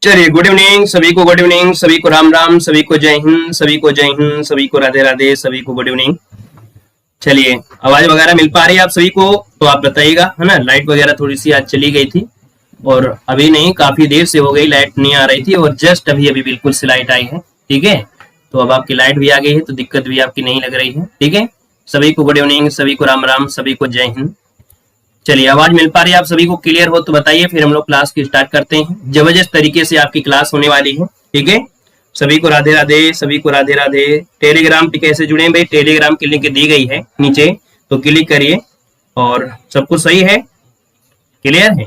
चलिए, good evening सभी को, गुड इवनिंग सभी को, राम राम सभी को, जय हिंद सभी को, जय हिंद सभी को, राधे राधे सभी को, गुड इवनिंग। चलिए, आवाज वगैरह मिल पा रही है आप सभी को तो आप बताइएगा, है ना। लाइट वगैरह थोड़ी सी आज चली गई थी और अभी नहीं, काफी देर से हो गई, लाइट नहीं आ रही थी और जस्ट अभी अभी बिल्कुल से लाइट आई है। ठीक है, तो अब आपकी लाइट भी आ गई है तो दिक्कत भी आपकी नहीं लग रही है। ठीक है, सभी को गुड इवनिंग, सभी को राम राम, सभी को जय हिंद। चलिए, आवाज मिल पा रही है आप सभी को, क्लियर हो तो बताइए, फिर हम लोग क्लास की स्टार्ट करते हैं। जबरदस्त तरीके से आपकी क्लास होने वाली है। ठीक है, सभी को राधे राधे, सभी को राधे राधे। टेलीग्राम पे कैसे जुड़े भाई, टेलीग्राम की लिंक दी गई है नीचे, तो क्लिक करिए और सब कुछ सही है, क्लियर है।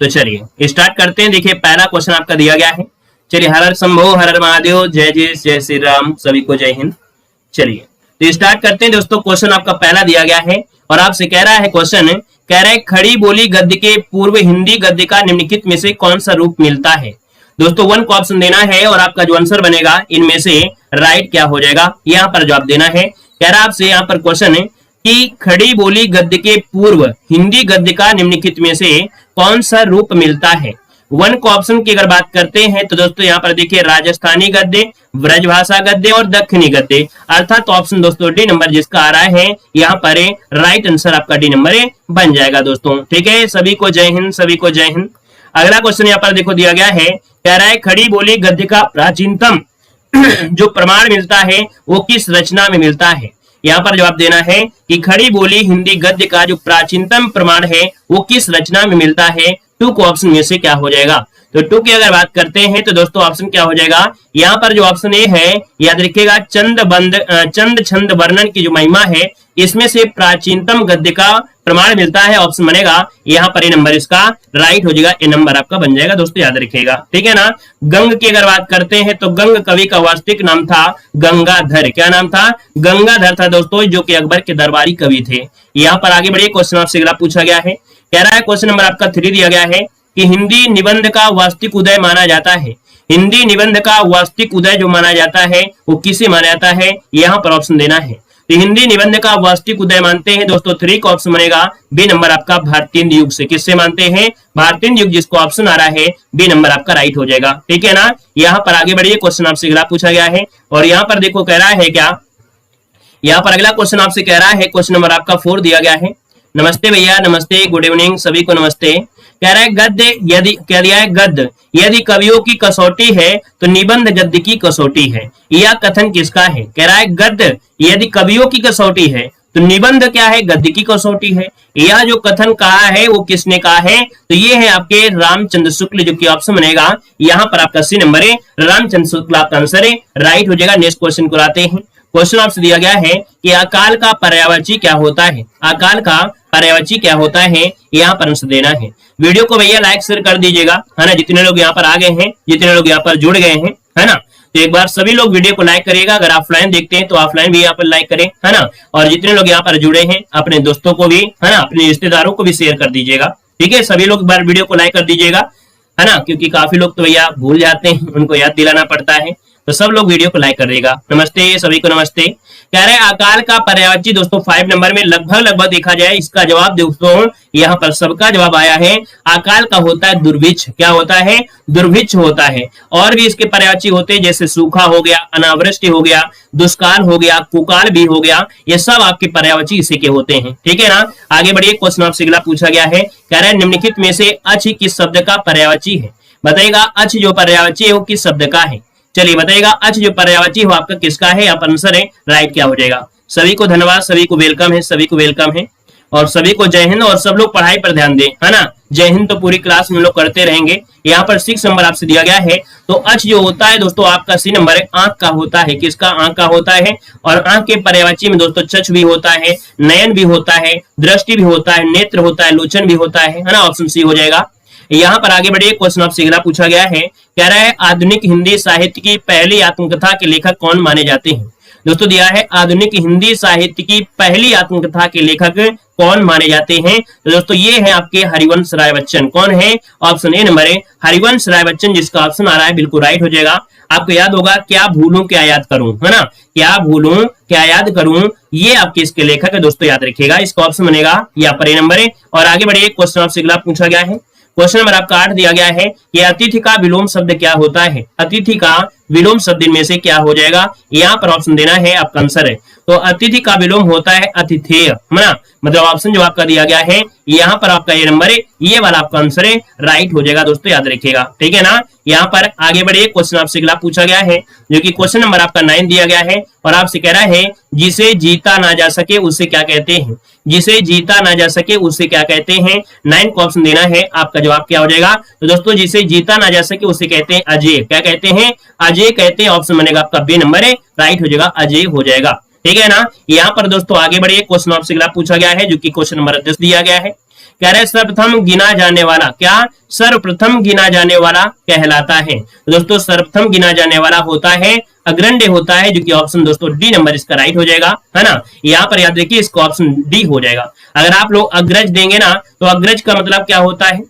तो चलिए स्टार्ट करते हैं। देखिए, पहला क्वेश्चन आपका दिया गया है। चलिए, हर हर शंभो, हर हर महादेव, जय जय जय श्री राम, सभी को जय हिंद। चलिए तो स्टार्ट करते हैं दोस्तों। क्वेश्चन आपका पहला दिया गया है और आपसे कह रहा है, क्वेश्चन कह रहा है खड़ी बोली गद्य के पूर्व हिंदी गद्य का निम्नलिखित में से कौन सा रूप मिलता है। दोस्तों 1 को ऑप्शन देना है और आपका जो आंसर बनेगा इनमें से राइट क्या हो जाएगा, यहाँ पर जवाब देना है। कह रहा है आपसे यहाँ पर क्वेश्चन कि खड़ी बोली गद्य के पूर्व हिंदी गद्य का निम्नलिखित में से कौन सा रूप मिलता है। 1 को ऑप्शन की अगर बात करते हैं तो दोस्तों यहाँ पर देखिए, राजस्थानी गद्य, ब्रजभाषा गद्य और दक्षिणी गद्य, अर्थात ऑप्शन दोस्तों डी नंबर जिसका आ रहा है यहाँ पर राइट आंसर आपका डी नंबर बन जाएगा दोस्तों। ठीक है, सभी को जय हिंद, सभी को जय हिंद। अगला क्वेश्चन यहाँ पर देखो दिया गया है, कह रहा है खड़ी बोली गद्य का प्राचीनतम जो प्रमाण मिलता है वो किस रचना में मिलता है। यहाँ पर जवाब देना है कि खड़ी बोली हिंदी गद्य का जो प्राचीनतम प्रमाण है वो किस रचना में मिलता है। 2 को ऑप्शन में से क्या हो जाएगा। तो 2 की अगर बात करते हैं तो दोस्तों ऑप्शन क्या हो जाएगा, यहाँ पर जो ऑप्शन ए है, याद रखिएगा, चंद छंद वर्णन की जो महिमा है इसमें से प्राचीनतम गद्य का प्रमाण मिलता है, ऑप्शन बनेगा यहाँ पर ए नंबर इसका राइट हो जाएगा, ए नंबर आपका बन जाएगा दोस्तों, याद रखिएगा। ठीक है ना। गंग की अगर बात करते हैं तो गंग कवि का वास्तविक नाम था गंगाधर। क्या नाम था? गंगाधर था दोस्तों, जो कि अकबर के दरबारी कवि थे। यहाँ पर आगे बढ़िए, क्वेश्चन आपसे अगला पूछा गया है। कह रहा है क्वेश्चन नंबर आपका 3 दिया गया है कि हिंदी निबंध का वास्तविक उदय माना जाता है। हिंदी निबंध का वास्तविक उदय जो माना जाता है वो किसे माना जाता है, यहाँ पर ऑप्शन देना है। तो हिंदी निबंध का वास्तविक उदय मानते हैं दोस्तों 3 का ऑप्शन बनेगा बी नंबर आपका भारतीय युग से। किससे मानते हैं? भारतीय युग, जिसको ऑप्शन आ रहा है बी नंबर आपका राइट हो जाएगा। ठीक है ना। यहाँ पर आगे बढ़िए, क्वेश्चन आपसे अगला पूछा गया है और यहाँ पर देखो कह रहा है क्या, यहाँ पर अगला क्वेश्चन आपसे कह रहा है, क्वेश्चन नंबर आपका 4 दिया गया है। नमस्ते भैया, नमस्ते, गुड इवनिंग सभी को, नमस्ते। कह रहा है गद्य यदि, कह दिया है गद्य यदि कवियों की कसौटी है तो निबंध गद्य की कसौटी है। यह कथन किसका है? कह रहा है गद्य यदि कवियों की कसौटी है तो निबंध क्या है, गद्य की कसौटी है। यह जो कथन कहा है वो किसने कहा है? तो ये है आपके रामचंद्र शुक्ल, जो कि ऑप्शन बनेगा यहाँ पर आपका सी नंबर है, रामचंद्र शुक्ल आपका आंसर है, राइट हो जाएगा। नेक्स्ट क्वेश्चन को आते हैं। क्वेश्चन आपसे दिया गया है कि अकाल का पर्यायवाची क्या होता है। अकाल का पर्यायवाची क्या होता है, यहाँ पर आंसर देना है। वीडियो को भैया लाइक शेयर कर दीजिएगा, है ना, जितने लोग यहाँ पर आ गए हैं, जितने लोग यहाँ पर जुड़ गए हैं, है ना। तो एक बार सभी लोग वीडियो को लाइक करिएगा। अगर ऑफलाइन देखते हैं तो ऑफलाइन भी यहाँ पर लाइक करें, है ना। और जितने लोग यहाँ पर जुड़े हैं अपने दोस्तों को भी, है ना, अपने रिश्तेदारों को भी शेयर कर दीजिएगा। ठीक है, सभी लोग एक बार वीडियो को लाइक कर दीजिएगा, है ना, क्योंकि काफी लोग तो भैया भूल जाते हैं, उनको याद दिलाना पड़ता है। तो सब लोग वीडियो को लाइक कर देगा। नमस्ते सभी को, नमस्ते। कह रहे हैं अकाल का पर्यायवाची दोस्तों 5 नंबर में लगभग देखा जाए इसका जवाब दोस्तों यहाँ पर सबका जवाब आया है, अकाल का होता है दुर्भिक्ष। क्या होता है? दुर्भिक्ष होता है। और भी इसके पर्यायवाची होते हैं, जैसे सूखा हो गया, अनावृष्टि हो गया, दुष्काल हो गया, कुकाल भी हो गया, ये सब आपके पर्यायवाची इसी के होते हैं। ठीक है ना। आगे बढ़िए, क्वेश्चन आपसे अगला पूछा गया है। कह रहे हैं निम्नलिखित में से अच किस शब्द का पर्यायवाची है। बताइएगा अच जो पर्यायवाची है वो किस शब्द का है। चलिए बताइएगा अच जो पर्यायवाची हो आपका किसका है, आप आंसर है राइट क्या हो जाएगा। सभी को धन्यवाद, सभी को वेलकम है, सभी को वेलकम है और सभी को जय हिंद। और सब लोग पढ़ाई पर ध्यान दें, है ना। जय हिंद तो पूरी क्लास में लोग करते रहेंगे। यहाँ पर 6 नंबर आपसे दिया गया है। तो अच जो होता है दोस्तों आपका सी नंबर है, आंख का होता है। किसका? आंख का होता है। और आंख के पर्यायवाची में दोस्तों चक्ष भी होता है, नयन भी होता है, दृष्टि भी होता है, नेत्र होता है, लोचन भी होता है ना। ऑप्शन सी हो जाएगा। यहाँ पर आगे बढ़िए, क्वेश्चन आपसे अगला पूछा गया है। कह रहा है आधुनिक हिंदी साहित्य की पहली आत्मकथा के लेखक कौन माने जाते हैं। दोस्तों दिया है आधुनिक हिंदी साहित्य की पहली आत्मकथा के लेखक कौन माने जाते हैं। तो दोस्तों ये है आपके हरिवंश राय बच्चन। कौन है? ऑप्शन ए नंबर है हरिवंश राय बच्चन, जिसका ऑप्शन आ रहा है बिल्कुल राइट हो जाएगा। आपको याद होगा क्या भूलूं क्या याद करूं, है ना। क्या भूलूं क्या याद करूं, ये आपके इसके लेखक है दोस्तों, याद रखिएगा। इसका ऑप्शन बनेगा यहाँ पर ए नंबर है। और आगे बढ़िए, क्वेश्चन आपसे अगला पूछा गया है। क्वेश्चन नंबर आपका 8 दिया गया है कि अतिथि का विलोम शब्द क्या होता है। अतिथि का विलोम शब्द इनमें से क्या हो जाएगा, यहाँ पर ऑप्शन देना है, आपका आंसर है। तो अतिथि का विलोम होता है अतिथेय, है ना, मतलब ऑप्शन जो आपका दिया गया है यहाँ पर आपका ये नंबर है, ये वाला आपका आंसर है, राइट हो जाएगा दोस्तों, याद रखिएगा, ठीक है ना। यहाँ पर आगे बढ़िए, क्वेश्चन आपसे अगला पूछा गया है जो कि क्वेश्चन नंबर आपका 9 दिया गया है और आपसे कह रहा है जिसे जीता ना जा सके उसे क्या कहते हैं। जिसे जीता ना जा सके उसे क्या कहते हैं, 9 को ऑप्शन देना है, आपका जवाब क्या हो जाएगा। तो दोस्तों जिसे जीता ना जा सके उसे कहते हैं अजय, क्या कहते हैं, अजय कहते हैं, ऑप्शन बनेगा आपका बी नंबर है, राइट हो जाएगा, अजय हो जाएगा, ठीक है ना। यहाँ पर दोस्तों आगे बढ़िए, क्वेश्चन आपसे अगला पूछा गया है जो कि क्वेश्चन नंबर 10 दिया गया है। कह रहे सर्वप्रथम गिना जाने वाला, क्या सर्वप्रथम गिना जाने वाला कहलाता है। तो दोस्तों सर्वप्रथम गिना जाने वाला होता है अग्रण्य होता है, जो कि ऑप्शन दोस्तों डी नंबर इसका राइट हो जाएगा, है ना। यहाँ पर याद रखिए इसका ऑप्शन डी हो जाएगा। अगर आप लोग अग्रज देंगे ना तो अग्रज का मतलब क्या होता है,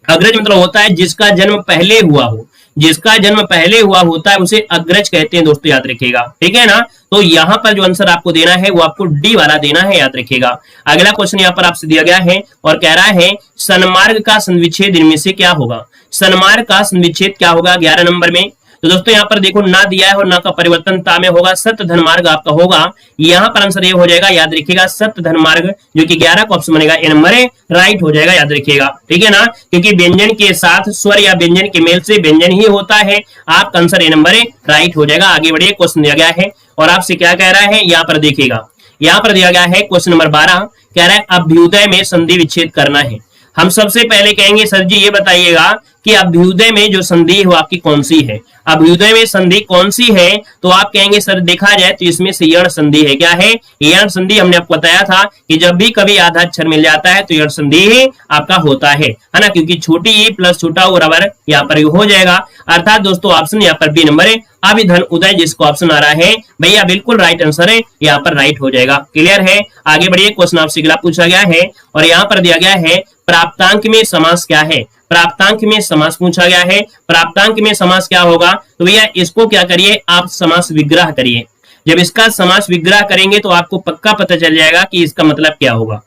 अग्रज मतलब होता है जिसका जन्म पहले हुआ हो, जिसका जन्म पहले हुआ होता है उसे अग्रज कहते हैं दोस्तों, याद रखिएगा, ठीक है ना। तो यहाँ पर जो आंसर आपको देना है वो आपको डी वाला देना है, याद रखिएगा। अगला क्वेश्चन यहाँ पर आपसे दिया गया है और कह रहा है सन्मार्ग का संविच्छेद इनमें से क्या होगा। सन्मार्ग का संविच्छेद क्या होगा 11 नंबर में। तो दोस्तों यहाँ पर देखो ना दिया है और ना का परिवर्तन ता में होगा, सत्य धन मार्ग आपका होगा, यहाँ पर आंसर ये हो जाएगा, याद रखिएगा, सत्य धन मार्ग, जो कि 11 का ऑप्शन बनेगा, ए नंबर है, राइट हो जाएगा, याद रखिएगा, ठीक है ना। क्योंकि व्यंजन के साथ स्वर या व्यंजन के मेल से व्यंजन ही होता है, आपका आंसर ए नंबर है, राइट हो जाएगा। आगे बढ़िए, क्वेश्चन दिया गया है और आपसे क्या कह रहा है, यहाँ पर देखिएगा, यहाँ पर दिया गया है क्वेश्चन नंबर 12, कह रहा है अभ्युदय में संधि विच्छेद करना है। हम सबसे पहले कहेंगे सर जी ये बताइएगा कि अभ्युदय में जो संधि है वो आपकी कौन सी है, अभ्युदय में संधि कौन सी है। तो आप कहेंगे सर देखा जाए तो इसमें से यण संधि है, क्या है, यण संधि। हमने आपको बताया था कि जब भी कभी आधा अक्षर मिल जाता है तो यण संधि ही आपका होता है ना, क्योंकि छोटी ई प्लस छोटा ओ बराबर यहाँ पर हो जाएगा। अर्थात दोस्तों ऑप्शन यहाँ पर बी नंबर है, अभिधन उदय, जिसको ऑप्शन आ रहा है भैया बिल्कुल राइट आंसर है, यहाँ पर राइट हो जाएगा, क्लियर है। आगे बढ़िए, क्वेश्चन आपसे अगला पूछा गया है और यहाँ पर दिया गया है प्राप्तांक में समास क्या है। प्राप्तांक में समास पूछा गया है, प्राप्तांक में समास क्या होगा। तो भैया इसको क्या करिए, आप समास विग्रह करिए। जब इसका समास विग्रह करेंगे तो आपको पक्का पता चल जाएगा कि इसका मतलब क्या होगा।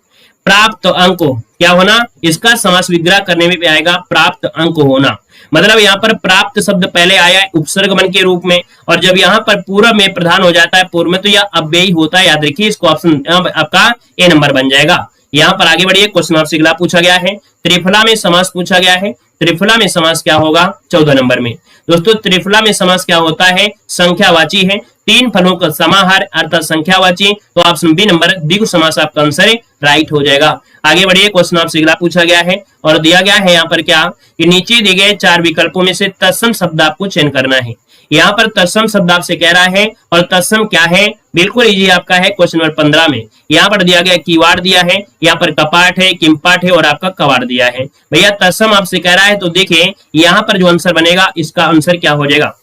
प्राप्त अंक क्या होना, इसका समास विग्रह करने में भी आएगा प्राप्त अंक होना। मतलब यहाँ पर प्राप्त शब्द पहले आया है उपसर्ग मन के रूप में, और जब यहाँ पर पूर्व में प्रधान हो जाता है पूर्व में तो यह अव्ययी होता है, याद रखिए, इसको ऑप्शन आपका ए नंबर बन जाएगा। यहाँ पर आगे बढ़िए, क्वेश्चन आपसे अगला पूछा गया है, त्रिफला में समास पूछा गया है। त्रिफला में समास क्या होगा 14 नंबर में। दोस्तों त्रिफला में समास क्या होता है, संख्यावाची है, 3 फलों का समाहार अर्थात संख्यावाची, तो ऑप्शन बी नंबर द्विगु समास आपका आंसर है, राइट हो जाएगा। आगे बढ़िए, क्वेश्चन आपसे अगला पूछा गया है और दिया गया है यहाँ पर क्या कि नीचे दिए गए 4 विकल्पों में से तत्सम शब्द आपको चयन करना है। यहाँ पर तत्सम शब्द आपसे कह रहा है और तत्सम क्या है, बिल्कुल इजी आपका है। क्वेश्चन नंबर 15 में यहाँ पर दिया गया कीवाड़ दिया है, यहाँ पर कपाट है, किमपाट है और आपका कवाड़ दिया है। भैया तत्सम आपसे कह रहा है तो देखिए यहाँ पर जो आंसर बनेगा इसका आंसर क्या हो जाएगा।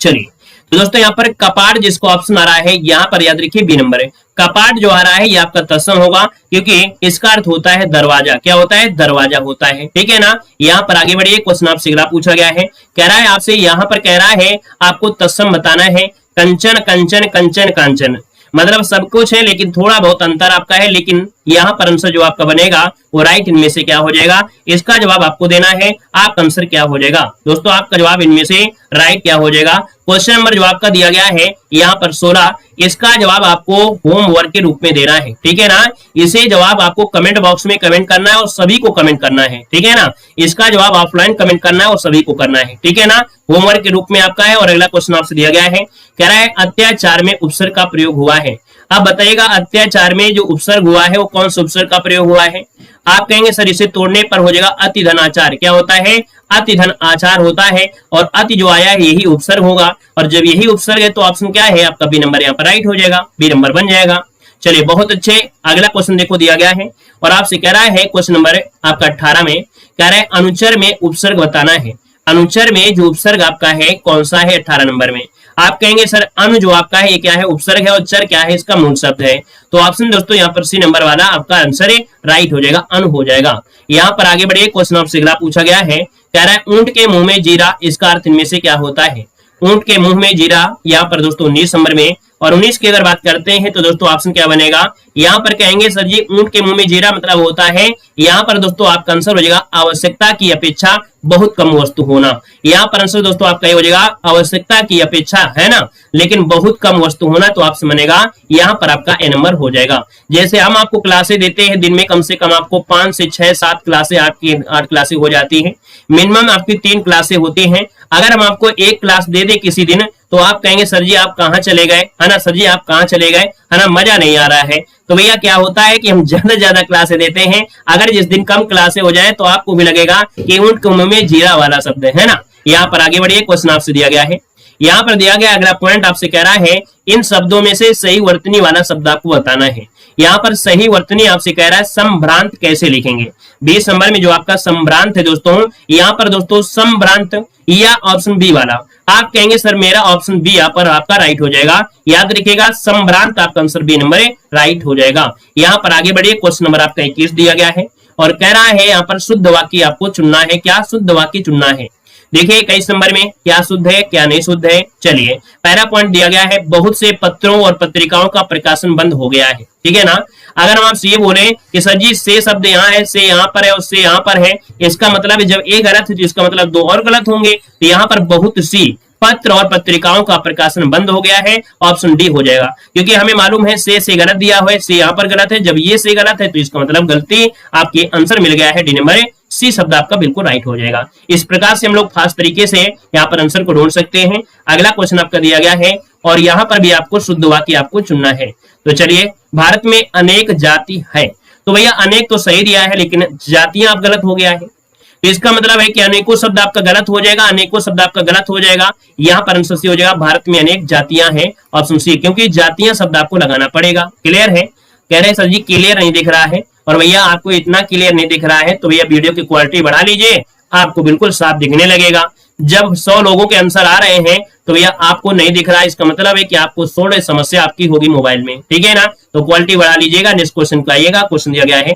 चलिए तो दोस्तों यहाँ पर कपाट जिसको ऑप्शन आ रहा है यहाँ पर याद रखिए बी नंबर है। कपाट जो आ रहा है ये आपका तत्सम होगा क्योंकि इसका अर्थ होता है दरवाजा, क्या होता है, दरवाजा होता है, ठीक है ना। यहाँ पर आगे बढ़िए, क्वेश्चन आपसे अगला पूछा गया है, कह रहा है आपसे, यहाँ पर कह रहा है आपको तत्सम बताना है। कंचन कंचन कंचन कांचन, मतलब सब कुछ है लेकिन थोड़ा बहुत अंतर आपका है, लेकिन यहाँ पर आंसर जो आपका बनेगा वो राइट इनमें से क्या हो जाएगा, इसका जवाब आपको देना है। आपका आंसर क्या हो जाएगा दोस्तों, आपका जवाब इनमें से राइट क्या हो जाएगा। क्वेश्चन नंबर जो आपका दिया गया है यहाँ पर 16, इसका जवाब आपको होमवर्क के रूप में देना है, ठीक है ना। इसे जवाब आपको कमेंट बॉक्स में कमेंट करना है और सभी को कमेंट करना है, ठीक है ना। इसका जवाब ऑफलाइन कमेंट करना है और सभी को करना है, ठीक है ना। होमवर्क के रूप में आपका है। और अगला क्वेश्चन आपसे दिया गया है, कह रहा है अत्याचार में उपसर्ग का प्रयोग हुआ है। अब बताइएगा अत्याचार में जो उपसर्ग हुआ है वो कौन सा उपसर्ग का प्रयोग हुआ है। आप कहेंगे सर इसे तोड़ने पर हो जाएगा अति धन आचार, क्या होता है, अति धन आचार होता है, और अति जो आया है यही उपसर्ग होगा, और जब यही उपसर्ग है तो ऑप्शन क्या है आपका बी नंबर यहाँ पर राइट हो जाएगा, बी नंबर बन जाएगा। चलिए बहुत अच्छे, अगला क्वेश्चन देखो दिया गया है और आपसे कह रहा है क्वेश्चन नंबर आपका 18 में कह रहा है अनुचर में उपसर्ग बताना है। अनुचर में जो उपसर्ग आपका है कौन सा है 18 नंबर में। आप कहेंगे सर अनु जो आपका है ये क्या है, उपसर्ग है, और चर क्या है, इसका मूल शब्द है। तो ऑप्शन दोस्तों यहाँ पर सी नंबर वाला आपका आंसर है, राइट हो जाएगा, अनु हो जाएगा। यहाँ पर आगे बढ़िए, क्वेश्चन आपसे अगला पूछा गया है, कह रहा है ऊंट के मुंह में जीरा, इसका अर्थ इनमें से क्या होता है। ऊंट के मुंह में जीरा, यहाँ पर दोस्तों 19 नंबर में और 19 की अगर बात करते हैं तो दोस्तों ऑप्शन क्या बनेगा, यहाँ पर कहेंगे सर जी ऊंट के मुंह में जीरा मतलब होता है, यहाँ पर दोस्तों आपका आंसर हो जाएगा आवश्यकता की अपेक्षा बहुत कम वस्तु होना। यहाँ पर आंसर दोस्तों आपका ये हो जाएगा आवश्यकता की अपेक्षा, है ना, लेकिन बहुत कम वस्तु होना, तो ऑप्शन बनेगा यहाँ पर आपका ए नंबर हो जाएगा। जैसे हम आपको क्लासे देते हैं दिन में कम से कम आपको 5 से 6 7 क्लासे, 8 क्लासे हो जाती है, मिनिमम आपकी 3 क्लासे होती हैं। अगर हम आपको एक क्लास दे दे किसी दिन तो आप कहेंगे सर जी आप कहाँ चले गए, है ना, सर जी आप कहाँ चले गए, है ना, मजा नहीं आ रहा है। तो भैया क्या होता है कि हम ज्यादा क्लासे देते हैं, अगर जिस दिन कम क्लासे हो जाए तो आपको भी लगेगा कि ऊंट के मुंह में जीरा वाला शब्द है ना। यहाँ पर आगे बढ़िए, क्वेश्चन आपसे दिया गया है, यहाँ पर दिया गया अगला पॉइंट आपसे कह रहा है इन शब्दों में से सही वर्तनी वाला शब्द आपको बताना है। यहाँ पर सही वर्तनी आपसे कह रहा है संभ्रांत कैसे लिखेंगे। 20 नंबर में जो आपका संभ्रांत है दोस्तों, यहाँ पर दोस्तों संभ्रांत या ऑप्शन बी वाला, आप कहेंगे सर मेरा ऑप्शन बी यहाँ पर आपका राइट हो जाएगा। याद रखिएगा संभ्रांत आपका आंसर बी नंबर राइट हो जाएगा। यहाँ पर आगे बढ़िए, क्वेश्चन नंबर आपका 21 दिया गया है और कह रहा है यहाँ पर शुद्ध वाक्य आपको चुनना है। क्या शुद्ध वाक्य चुनना है, देखिए 21 नंबर में क्या शुद्ध है क्या नहीं शुद्ध है। चलिए पहला पॉइंट दिया गया है बहुत से पत्रों और पत्रिकाओं का प्रकाशन बंद हो गया है, ठीक है ना। अगर हम आपसे ये बोले कि सर जी से शब्द यहाँ है, से यहाँ पर है और से यहाँ पर है, इसका मतलब है जब ए गलत है तो इसका मतलब दो और गलत होंगे, तो यहाँ पर बहुत सी पत्र और पत्रिकाओं का प्रकाशन बंद हो गया है, ऑप्शन डी हो जाएगा। क्योंकि हमें मालूम है से गलत दिया हुआ है, से यहाँ पर गलत है, जब ये से गलत है तो इसका मतलब गलती आपके आंसर मिल गया है, डी नंबर सी शब्द आपका बिल्कुल राइट हो जाएगा। इस प्रकार से हम लोग फास्ट तरीके से यहाँ पर आंसर को ढूंढ सकते हैं। अगला क्वेश्चन आपका दिया गया है और यहाँ पर भी आपको शुद्ध वाक्य आपको चुनना है। तो चलिए, भारत में अनेक जाति है, तो भैया अनेक तो सही दिया है लेकिन जातियां आप गलत हो गया है, तो इसका मतलब है कि अनेकों शब्द आपका गलत हो जाएगा, अनेकों शब्द आपका गलत हो जाएगा। यहाँ पर आंसर सी हो जाएगा भारत में अनेक जातियां हैं, ऑप्शन सी, क्योंकि जातियां शब्द आपको लगाना पड़ेगा। क्लियर है, कह रहे हैं सर जी क्लियर नहीं दिख रहा है, और भैया आपको इतना क्लियर नहीं दिख रहा है तो भैया वीडियो की क्वालिटी बढ़ा लीजिए, आपको बिल्कुल साफ दिखने लगेगा। जब 100 लोगों के आंसर आ रहे हैं तो भैया आपको नहीं दिख रहा है, इसका मतलब है कि आपको थोड़ी समस्या आपकी होगी मोबाइल में, ठीक है ना। तो क्वालिटी बढ़ा लीजिएगा। नेक्स्ट क्वेश्चन को आइएगा, क्वेश्चन दिया गया है,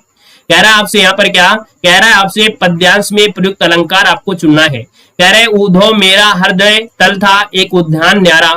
कह रहा है आपसे यहाँ पर क्या कह रहा है, आपसे पद्यांश में प्रयुक्त अलंकार आपको चुनना है। कह रहे उधो मेरा हृदय तल था एक उद्यान न्यारा,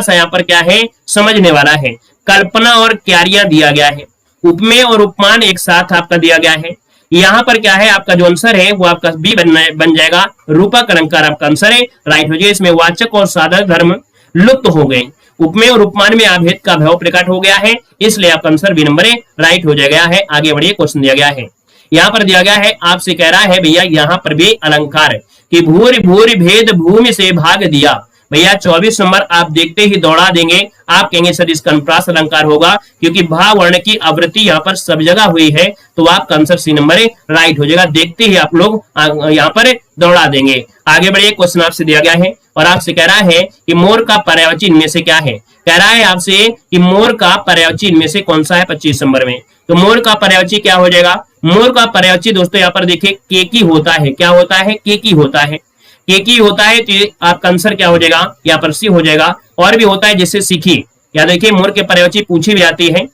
यहाँ पर क्या है समझने वाला है। कल्पना और क्यारियां दिया गया है, उपमेय और उपमान एक साथ आपका दिया गया है। यहाँ पर क्या है आपका जो आंसर है वो आपका बी बन जाएगा, रूपक अलंकार आपका आंसर है, राइट हो जाएगा। इसमें वाचक और साधक धर्म लुप्त हो गए, उपमेय और उपमान में अभेद का भाव प्रकट हो गया है, इसलिए आपका आंसर बी नंबर राइट हो जाएगा है। आगे बढ़िए, क्वेश्चन दिया गया है, यहाँ पर दिया गया है आपसे कह रहा है भैया यहाँ पर भी अलंकार कि भूरि भूरि भेद भूमि से भाग दिया। भैया 24 नंबर आप देखते ही दौड़ा देंगे, आप कहेंगे सर इसका अनुप्रास अलंकार होगा, क्योंकि भा वर्ण की आवृत्ति यहाँ पर सब जगह हुई है, तो आपका आंसर सी नंबर राइट हो जाएगा। देखते ही आप लोग यहाँ पर दौड़ा देंगे। आगे बढ़िए, क्वेश्चन आपसे दिया गया है और आपसे कह रहा है कि मोर का पर्यायवाची इनमें से क्या है। कह रहा है आपसे कि मोर का पर्यायवाची इनमें से कौन सा है 25 नंबर में। तो मोर का पर्यायवाची क्या हो जाएगा, मोर का पर्यायवाची दोस्तों यहाँ पर देखिए केकी होता है। क्या होता है, केकी होता है, केकी होता है, तो आपका आंसर क्या हो जाएगा, यहाँ पर सी हो जाएगा। और भी होता है जैसे सीखी, या देखिए मोर के पर्यायवाची पूछी भी आती है,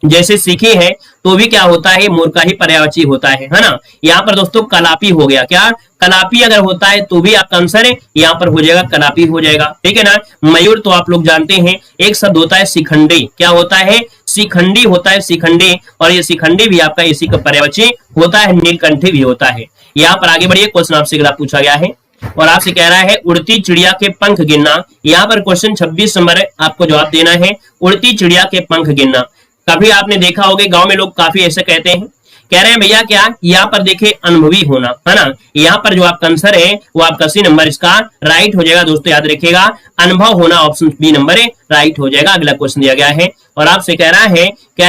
जैसे सीखी है तो भी क्या होता है मोर का ही पर्यायवाची होता है ना। यहाँ पर दोस्तों कलापी हो गया, क्या कलापी अगर होता है तो भी आपका आंसर है यहाँ पर हो जाएगा कलापी हो जाएगा, ठीक है ना। मयूर तो आप लोग जानते हैं, एक शब्द होता है शिखंडी, क्या होता है शिखंडी होता है, शिखंडी, और ये शिखंडी भी आपका इसी का पर्यायवाची होता है, नीलकंठी भी होता है। यहाँ पर आगे बढ़िए, क्वेश्चन आपसे अगला पूछा गया है और आपसे कह रहा है उड़ती चिड़िया के पंख गिनना। यहाँ पर क्वेश्चन 26 नंबर आपको जवाब देना है, उड़ती चिड़िया के पंख गिनना। कभी आपने देखा होगा गांव में लोग काफी ऐसे कहते हैं, कह रहे हैं भैया क्या, यहाँ पर देखिए अनुभवी होना, है ना। यहाँ पर जो आपका आंसर है वो आपका सी नंबर इसका राइट हो जाएगा। दोस्तों याद रखिएगा, अनुभव होना ऑप्शन बी नंबर राइट हो जाएगा। अगला क्वेश्चन दिया गया है और आपसे कह रहा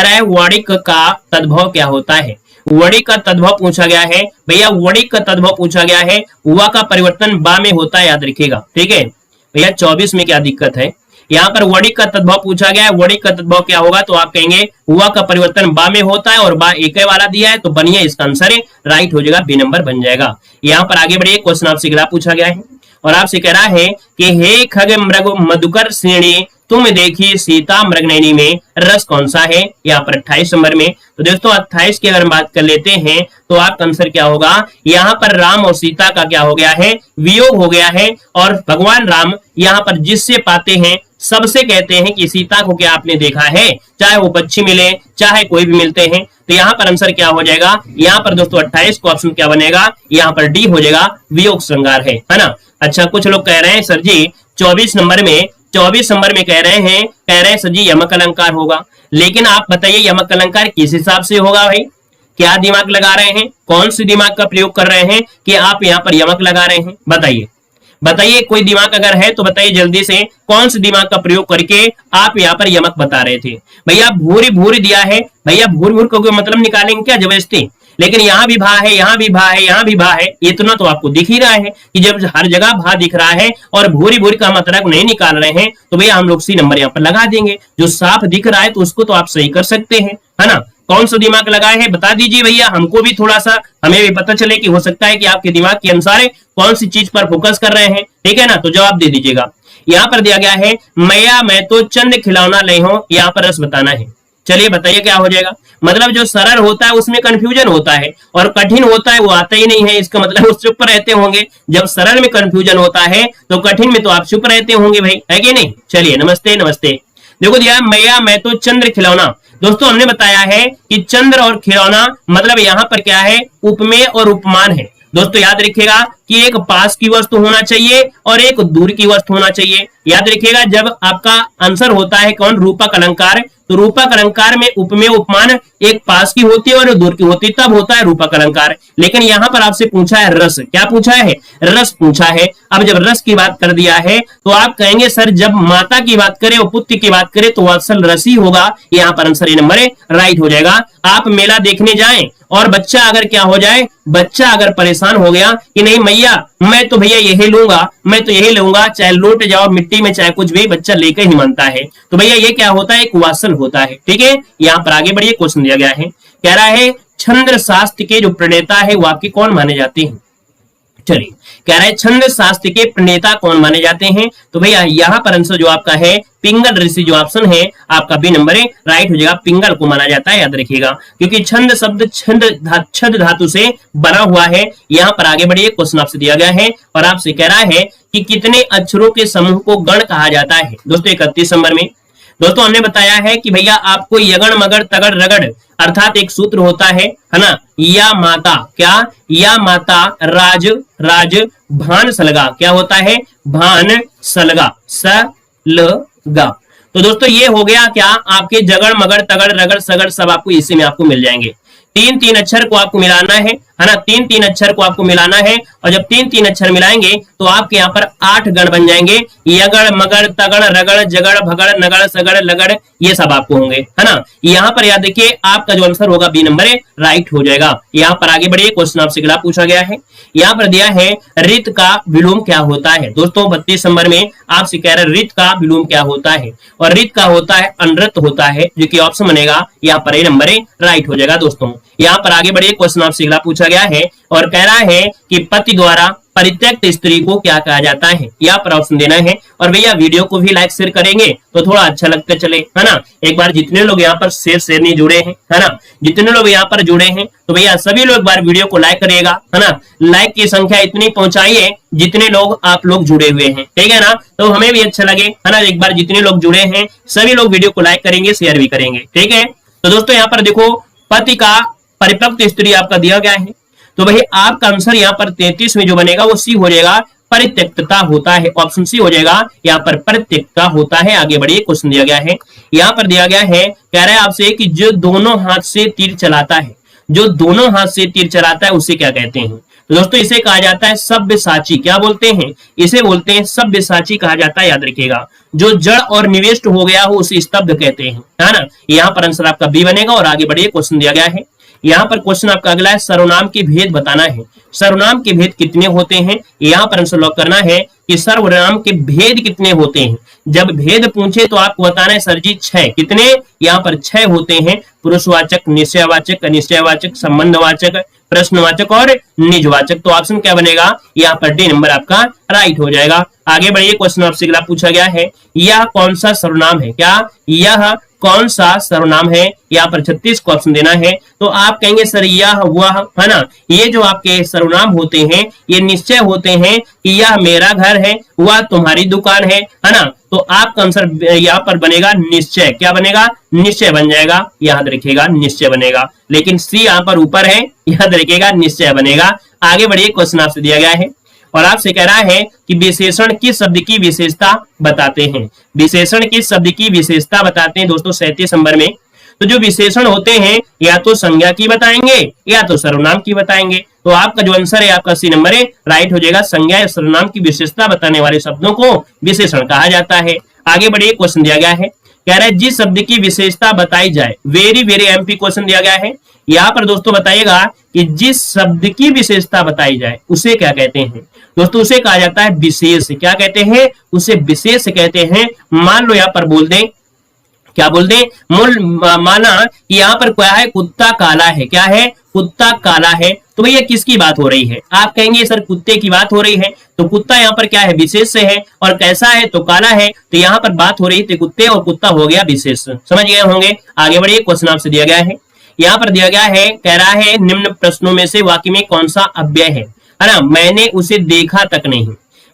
है वणिक का तद्भव क्या होता है। वणिक का तद्भव पूछा गया है, भैया वणिक का तद्भव पूछा गया है, हुआ का परिवर्तन बा में होता है, याद रखिएगा, ठीक है भैया। 24 में क्या दिक्कत है, यहाँ पर वणिक का तद्भव पूछा गया है, वणिक का तद्भव क्या होगा, तो आप कहेंगे हुआ का परिवर्तन बा में होता है और बा एक वाला दिया है, तो बनिए इसका आंसर राइट हो जाएगा, बी नंबर बन जाएगा। यहाँ पर आगे बढ़िए, क्वेश्चन आपसे अगला पूछा गया है और आपसे कह रहा है कि हे खग मृग मधुकर श्रेणी तुम देखी सीता मृगनयनी में रस कौन सा है, यहाँ पर 28 नंबर में। तो दोस्तों 28 की अगर हम बात कर लेते हैं तो आपका आंसर क्या होगा, यहाँ पर राम और सीता का क्या हो गया है, वियोग हो गया है, और भगवान राम यहाँ पर जिससे पाते हैं सबसे कहते हैं कि सीता को क्या आपने देखा है, चाहे वो पक्षी मिले चाहे कोई भी मिलते हैं। तो यहाँ पर आंसर क्या हो जाएगा, यहाँ पर दोस्तों 28 को ऑप्शन क्या बनेगा, यहाँ पर डी हो जाएगा, वियोग श्रृंगार है ना। अच्छा, कुछ लोग कह रहे हैं सर जी 24 नंबर में कह रहे हैं सर जी यमक अलंकार होगा, लेकिन आप बताइए यमक अलंकार किस हिसाब से होगा भाई, क्या दिमाग लगा रहे हैं, कौन सी दिमाग का प्रयोग कर रहे हैं कि आप यहाँ पर यमक लगा रहे हैं, बताइए कोई दिमाग अगर है तो बताइए जल्दी से, कौन से दिमाग का प्रयोग करके आप यहाँ पर यमक बता रहे थे। भैया भूरी भूरी दिया है, भैया भूरी भूरी को मतलब निकालेंगे क्या जबरदस्ती, लेकिन यहाँ भी भा है, यहाँ भी भा है, यहाँ भी भा है, इतना तो आपको दिख ही रहा है कि जब हर जगह भा दिख रहा है और भूरी भूरी का मतलब नहीं निकाल रहे हैं तो भैया हम लोग सी नंबर यहाँ पर लगा देंगे। जो साफ दिख रहा है तो उसको तो आप सही कर सकते हैं, है ना। कौन सा दिमाग लगाए हैं बता दीजिए भैया, हमको भी थोड़ा सा हमें भी पता चले कि हो सकता है कि आपके दिमाग के अनुसार कौन सी चीज पर फोकस कर रहे हैं, ठीक है ना। तो जवाब दे दीजिएगा। यहाँ पर दिया गया है मैया मैं तो चंद खिलौना ले हूं, यहाँ पर रस बताना है। चलिए बताइए क्या हो जाएगा, मतलब जो सरल होता है उसमें कंफ्यूजन होता है और कठिन होता है वो आता ही नहीं है, इसका मतलब उस चुप रहते होंगे। जब सरल में कंफ्यूजन होता है तो कठिन में तो आप चुप रहते होंगे भाई, है कि नहीं। चलिए नमस्ते नमस्ते। देखो दिया मैया मैं तो चंद्र खिलौना, दोस्तों हमने बताया है कि चंद्र और खिलौना मतलब यहाँ पर क्या है, उपमेय और उपमान है। दोस्तों याद रखिएगा कि एक पास की वस्तु होना चाहिए और एक दूर की वस्तु होना चाहिए। याद रखिएगा जब आपका आंसर होता है कौन, रूपक अलंकार, तो रूपक अलंकार में उपमेय उपमान एक पास की होती है और दूर की होती है, तब होता है रूपक अलंकार। लेकिन यहाँ पर आपसे पूछा है रस, क्या पूछा है, रस पूछा है। अब जब रस की बात कर दिया है तो आप कहेंगे सर जब माता की बात करें और पुत्र की बात करें तो असल रस ही होगा, यहाँ पर आंसर नंबर राइट हो जाएगा। आप मेला देखने जाएं और बच्चा अगर क्या हो जाए, बच्चा अगर परेशान हो गया कि नहीं मैया मैं तो भैया यही लूंगा, मैं तो यही लूंगा, चाहे लूट जाओ मिट्टी में चाहे कुछ भी, बच्चा लेकर ही मानता है। तो भैया ये क्या होता है, एक वासन होता है, ठीक है। यहाँ पर आगे बढ़िए, क्वेश्चन दिया गया है, कह रहा है छंद शास्त्र के जो प्रणेता है वो आपके कौन माने जाते हैं। चलिए कह रहा है छंद शास्त्र के प्रणेता कौन माने जाते हैं, तो भैया यहाँ पर आंसर जो आपका है पिंगल ऋषि, जो ऑप्शन है आपका बी नंबर राइट हो जाएगा, पिंगल को माना जाता है। याद रखिएगा क्योंकि छंद शब्द छद धातु से बना हुआ है। यहाँ पर आगे बढ़िए, क्वेश्चन आपसे दिया गया है और आपसे कह रहा है कि कितने अक्षरों के समूह को गण कहा जाता है। दोस्तों 31 नंबर में दोस्तों हमने बताया है कि भैया आपको यगण मगड़ तगड़ रगड़ अर्थात एक सूत्र होता है ना, या माता, क्या या माता राज राज भान सलगा, क्या होता है भान सलगा सलगा। तो दोस्तों ये हो गया क्या, आपके जगड़ मगड़ तगड़ रगड़ सगड़ सब आपको इसी में आपको मिल जाएंगे। तीन अक्षर को आपको मिलाना है ना, तीन अक्षर को आपको मिलाना है और जब तीन अक्षर मिलाएंगे तो आपके यहाँ पर 8 गण बन जाएंगे, यगड़ मगड़ तगड़ रगड़ जगड़ भगड़ नगड़ सगड़ लगड़, ये सब आपको होंगे, है ना। यहाँ पर याद देखिए आपका जो आंसर होगा बी नंबर राइट हो जाएगा। यहाँ पर आगे बढ़िए, क्वेश्चन आपसे अगला पूछा गया है, यहाँ पर दिया है रित का विलोम क्या होता है। दोस्तों 32 नंबर में आपसे कह रहे हैं रित का विलोम क्या होता है, और रित का होता है अनृत होता है, जो कि ऑप्शन बनेगा यहाँ पर ए नंबर राइट हो जाएगा। दोस्तों यहाँ पर आगे बढ़िए, क्वेश्चन आपसे अगला पूछा गया है और कह रहा है कि पति द्वारा परित्यक्त स्त्री को क्या कहा जाता है, यहाँ पर ऑप्शन देना है। और भैया वीडियो को भी लाइक शेयर करेंगे तो थोड़ा अच्छा लगता चले, है ना। एक बार जितने लोग यहाँ पर शेयर नहीं जुड़े हैं, है ना, जितने लोग यहाँ पर जुड़े हैं तो भैया सभी लोग एक बार वीडियो को लाइक करिएगा, है ना। लाइक की संख्या इतनी पहुंचाइए जितने लोग आप लोग जुड़े हुए हैं, ठीक है ना, तो हमें भी अच्छा लगे, है ना। एक बार जितने लोग जुड़े हैं सभी लोग वीडियो को लाइक करेंगे, शेयर भी करेंगे, ठीक है। तो दोस्तों यहाँ पर देखो पति का परिपक्व स्त्री आपका दिया गया है, तो भाई आपका आंसर यहाँ पर 33 में जो बनेगा वो सी हो जाएगा, परित्यक्तता होता है, ऑप्शन सी हो जाएगा, यहाँ पर परित्यक्तता होता है। आगे बढ़िए, क्वेश्चन दिया गया है, यहाँ पर दिया गया है कह रहा है आपसे कि जो दोनों हाथ से तीर चलाता है, जो दोनों हाथ से तीर चलाता है उसे क्या कहते हैं। तो दोस्तों इसे कहा जाता है सब्यसाची, क्या बोलते हैं, इसे बोलते हैं सब्यसाची कहा जाता है। याद रखिएगा जो जड़ और निविष्ट हो गया हो उसे स्तब्ध कहते हैं, है ना। यहाँ पर आंसर आपका बी बनेगा। और आगे बढ़िए, क्वेश्चन दिया गया है, यहाँ पर क्वेश्चन आपका अगला है सर्वनाम के भेद बताना है। सर्वनाम के भेद कितने होते हैं, यहाँ पर आंसर लॉक करना है कि सर्वनाम के भेद कितने होते हैं। जब भेद पूछे तो आपको बताना है सर जी 6, कितने, यहाँ पर 6 होते हैं, पुरुषवाचक, निश्चयवाचक, अनिश्चयवाचक, संबंधवाचक, प्रश्नवाचक और निजवाचक। तो ऑप्शन क्या बनेगा, यहाँ पर डी नंबर आपका राइट हो जाएगा। आगे बढ़िए, क्वेश्चन आपसे अगला पूछा गया है, यह कौन सा सर्वनाम है, क्या यह कौन सा सर्वनाम है? यहाँ पर 36 को ऑप्शन देना है। तो आप कहेंगे सर यह वह, है ना, ये जो आपके सर्वनाम होते हैं ये निश्चय होते हैं कि यह मेरा घर है, वह तुम्हारी दुकान है ना। तो आपका आंसर यहाँ पर बनेगा निश्चय। क्या बनेगा? निश्चय बन जाएगा, याद रखिएगा निश्चय बनेगा। लेकिन सी यहाँ पर ऊपर है, याद रखिएगा निश्चय बनेगा। आगे बढ़िए, क्वेश्चन आपसे दिया गया है और आपसे कह रहा है कि विशेषण किस शब्द की विशेषता बताते हैं? विशेषण किस शब्द की विशेषता बताते हैं दोस्तों 37 नंबर में? तो जो विशेषण होते हैं या तो संज्ञा की बताएंगे या तो सर्वनाम की बताएंगे। तो आपका जो आंसर है आपका सी नंबर है, राइट हो जाएगा। संज्ञा या सर्वनाम की विशेषता बताने वाले शब्दों को विशेषण कहा जाता है। आगे बढ़िए, क्वेश्चन दिया गया है, कह रहा है जिस शब्द की विशेषता बताई जाए, वेरी वेरी एमपी क्वेश्चन दिया गया है। यहाँ पर दोस्तों बताइएगा कि जिस शब्द की विशेषता बताई जाए उसे क्या कहते हैं? दोस्तों उसे कहा जाता है विशेष। क्या कहते हैं? उसे विशेष कहते हैं। मान लो यहाँ पर बोल दें, क्या बोल दें, माना कि यहाँ पर क्या है, कुत्ता काला है। क्या है? कुत्ता काला है। तो भैया किसकी बात हो रही है? आप कहेंगे सर कुत्ते की बात हो रही है। तो कुत्ता यहाँ पर क्या है? विशेष से है, और कैसा है? तो काला है। तो यहाँ पर बात हो रही थी कुत्ते, और कुत्ता हो गया विशेष। समझ गए होंगे। आगे बढ़िए, क्वेश्चन आपसे दिया गया है, यहाँ पर दिया गया है, कह रहा है निम्न प्रश्नों में से वाक्य में कौन सा अव्यय है ना? मैंने उसे देखा तक नहीं,